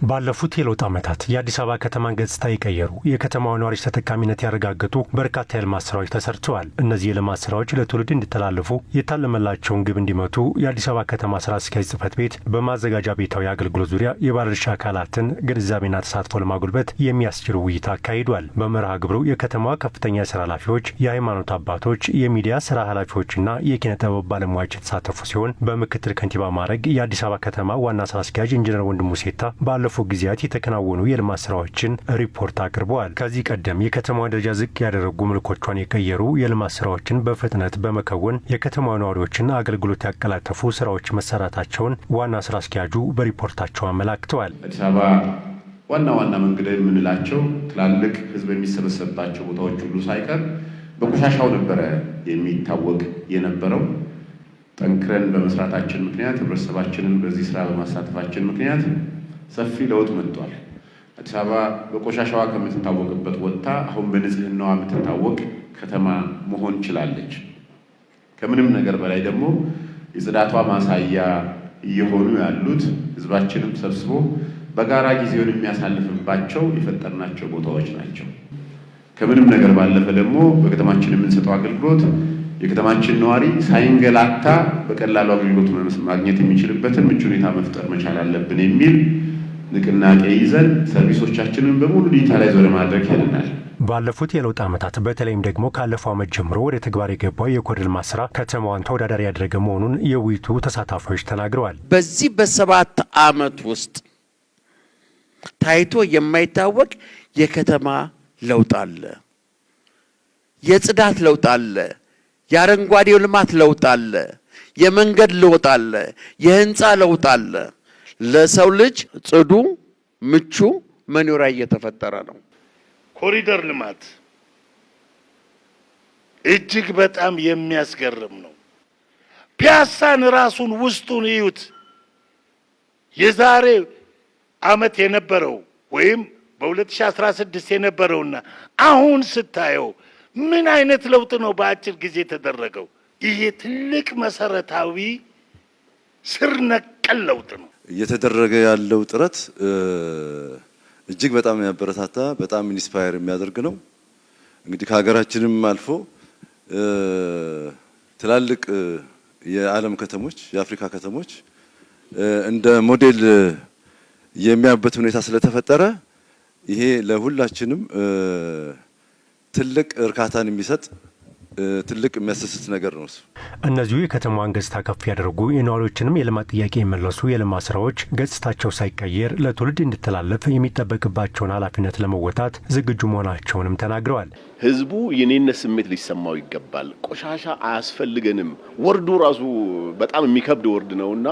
ባለፉት የለውጥ ዓመታት የአዲስ አበባ ከተማን ገጽታ የቀየሩ የከተማዋ ነዋሪዎች ተጠቃሚነት ያረጋገጡ በርካታ የልማት ስራዎች ተሰርተዋል። እነዚህ የልማት ስራዎች ለትውልድ እንዲተላለፉ የታለመላቸውን ግብ እንዲመቱ የአዲስ አበባ ከተማ ስራ አስኪያጅ ጽሕፈት ቤት በማዘጋጃ ቤታዊ አገልግሎት ዙሪያ የባለድርሻ አካላትን ግንዛቤና ተሳትፎ ለማጎልበት የሚያስችል ውይይት አካሂዷል። በመርሃ ግብሩ የከተማዋ ከፍተኛ የስራ ኃላፊዎች፣ የሃይማኖት አባቶች፣ የሚዲያ ስራ ኃላፊዎችና የኪነ ጥበብ ባለሙያዎች የተሳተፉ ሲሆን በምክትል ከንቲባ ማዕረግ የአዲስ አበባ ከተማ ዋና ስራ አስኪያጅ ኢንጂነር ወንድሙ ሴታ ባለፉት ጊዜያት የተከናወኑ የልማት ስራዎችን ሪፖርት አቅርበዋል። ከዚህ ቀደም የከተማዋ ደረጃ ዝቅ ያደረጉ መልኮቿን የቀየሩ የልማት ስራዎችን በፍጥነት በመከወን የከተማዋ ነዋሪዎችን አገልግሎት ያቀላጠፉ ስራዎች መሰራታቸውን ዋና ስራ አስኪያጁ በሪፖርታቸው አመላክተዋል። አዲስ አበባ ዋና ዋና መንገድ የምንላቸው ትላልቅ ህዝብ የሚሰበሰብባቸው ቦታዎች ሁሉ ሳይቀር በቆሻሻው ነበረ የሚታወቅ የነበረው። ጠንክረን በመስራታችን ምክንያት ህብረተሰባችንን በዚህ ስራ በማሳተፋችን ምክንያት ሰፊ ለውጥ መጥቷል። አዲስ አበባ በቆሻሻዋ ከምትታወቅበት ወጥታ አሁን በንጽህናዋ የምትታወቅ ከተማ መሆን ችላለች። ከምንም ነገር በላይ ደግሞ የጽዳቷ ማሳያ እየሆኑ ያሉት ህዝባችንም ሰብስቦ በጋራ ጊዜውን የሚያሳልፍባቸው የፈጠርናቸው ቦታዎች ናቸው። ከምንም ነገር ባለፈ ደግሞ በከተማችን የምንሰጠው አገልግሎት የከተማችን ነዋሪ ሳይንገላታ በቀላሉ አገልግሎት ማግኘት የሚችልበትን ምቹ ሁኔታ መፍጠር መቻል አለብን የሚል ንቅናቄ ይዘን ሰርቪሶቻችንን በሙሉ ዲጂታላይዝ ለማድረግ ሄደናል። ባለፉት የለውጥ ዓመታት በተለይም ደግሞ ካለፈው ዓመት ጀምሮ ወደ ተግባር የገባው የኮሪደር ልማት ስራ ከተማዋን ተወዳዳሪ ያደረገ መሆኑን የውይይቱ ተሳታፊዎች ተናግረዋል። በዚህ በ7 ዓመት ውስጥ ታይቶ የማይታወቅ የከተማ ለውጥ አለ። የጽዳት ለውጥ አለ። የአረንጓዴው ልማት ለውጥ አለ። የመንገድ ለውጥ አለ። የህንፃ ለውጥ አለ። ለሰው ልጅ ጽዱ ምቹ መኖሪያ እየተፈጠረ ነው። ኮሪደር ልማት እጅግ በጣም የሚያስገርም ነው። ፒያሳን ራሱን ውስጡን እዩት። የዛሬ ዓመት የነበረው ወይም በ2016 የነበረውና አሁን ስታየው ምን አይነት ለውጥ ነው በአጭር ጊዜ የተደረገው? ይሄ ትልቅ መሰረታዊ ስር ነቀል ለውጥ ነው። እየተደረገ ያለው ጥረት እጅግ በጣም የሚያበረታታ በጣም ኢንስፓየር የሚያደርግ ነው። እንግዲህ ከሀገራችንም አልፎ ትላልቅ የዓለም ከተሞች የአፍሪካ ከተሞች እንደ ሞዴል የሚያዩበት ሁኔታ ስለተፈጠረ ይሄ ለሁላችንም ትልቅ እርካታን የሚሰጥ ትልቅ የሚያስደስት ነገር ነው። እነዚሁ የከተማዋን ገጽታ ከፍ ያደረጉ የነዋሪዎችንም የልማት ጥያቄ የመለሱ የልማት ስራዎች ገጽታቸው ሳይቀየር ለትውልድ እንዲተላለፍ የሚጠበቅባቸውን ኃላፊነት ለመወጣት ዝግጁ መሆናቸውንም ተናግረዋል። ህዝቡ የኔነት ስሜት ሊሰማው ይገባል። ቆሻሻ አያስፈልገንም ወርዱ ራሱ በጣም የሚከብድ ወርድ ነውና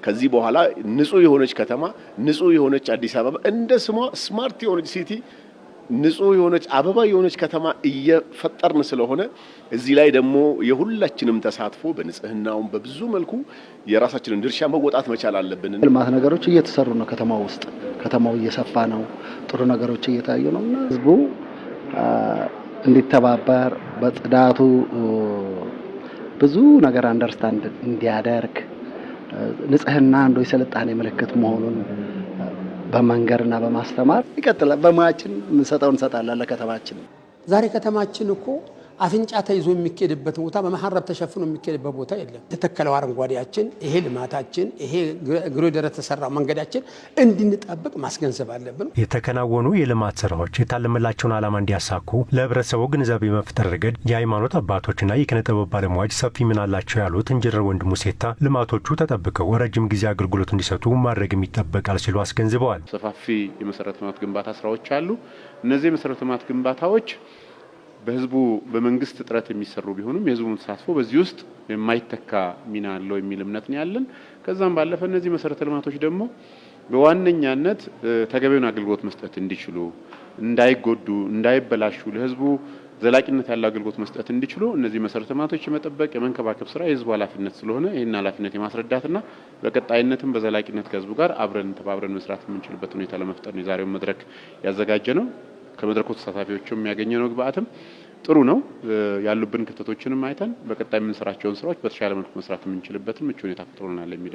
ከዚህ በኋላ ንጹህ የሆነች ከተማ ንጹህ የሆነች አዲስ አበባ እንደ ስሟ ስማርት የሆነች ሲቲ ንጹህ የሆነች አበባ የሆነች ከተማ እየፈጠርን ስለሆነ እዚህ ላይ ደግሞ የሁላችንም ተሳትፎ በንጽህናው በብዙ መልኩ የራሳችንን ድርሻ መወጣት መቻል አለብን። ልማት ነገሮች እየተሰሩ ነው። ከተማው ውስጥ ከተማው እየሰፋ ነው። ጥሩ ነገሮች እየታዩ ነውና ህዝቡ እንዲተባበር በጽዳቱ ብዙ ነገር አንደርስታንድ እንዲያደርግ ንጽህና አንዱ የስልጣኔ ምልክት መሆኑን በመንገርና በማስተማር ይቀጥላል። በሙያችን እንሰጣው እንሰጣለን ለከተማችን። ዛሬ ከተማችን እኮ አፍንጫ ተይዞ የሚኬድበት ቦታ በመሐረብ ተሸፍኖ የሚኬድበት ቦታ የለም። የተተከለው አረንጓዴያችን ይሄ ልማታችን ይሄ ግሮደር የተሰራው መንገዳችን እንድንጠብቅ ማስገንዘብ አለብን። የተከናወኑ የልማት ስራዎች የታለመላቸውን ዓላማ እንዲያሳኩ ለህብረተሰቡ ግንዛቤ መፍጠር ረገድ የሃይማኖት አባቶችና የኪነ ጥበብ ባለሙያዎች ሰፊ ሚና አላቸው ያሉት ኢንጂነር ወንድሙ ሴታ ልማቶቹ ተጠብቀው ረጅም ጊዜ አገልግሎት እንዲሰጡ ማድረግም ይጠበቃል ሲሉ አስገንዝበዋል። ሰፋፊ የመሰረተ ልማት ግንባታ ስራዎች አሉ። እነዚህ የመሰረተ ልማት ግንባታዎች በህዝቡ በመንግስት ጥረት የሚሰሩ ቢሆኑም የህዝቡን ተሳትፎ በዚህ ውስጥ የማይተካ ሚና አለው የሚል እምነት ነው ያለን። ከዛም ባለፈ እነዚህ መሰረተ ልማቶች ደግሞ በዋነኛነት ተገቢውን አገልግሎት መስጠት እንዲችሉ፣ እንዳይጎዱ፣ እንዳይበላሹ ለህዝቡ ዘላቂነት ያለው አገልግሎት መስጠት እንዲችሉ እነዚህ መሰረተ ልማቶች የመጠበቅ የመንከባከብ ስራ የህዝቡ ኃላፊነት ስለሆነ ይህን ኃላፊነት የማስረዳትና በቀጣይነትም በዘላቂነት ከህዝቡ ጋር አብረን ተባብረን መስራት የምንችልበት ሁኔታ ለመፍጠር ነው የዛሬውን መድረክ ያዘጋጀ ነው። ከመድረኩ ተሳታፊዎችም ያገኘነው ግብአትም ጥሩ ነው። ያሉብን ክፍተቶችንም አይተን በቀጣይ የምንሰራቸውን ስራዎች በተሻለ መልኩ መስራት የምንችልበትን ምቹ ሁኔታ ፈጥሮልናል የሚል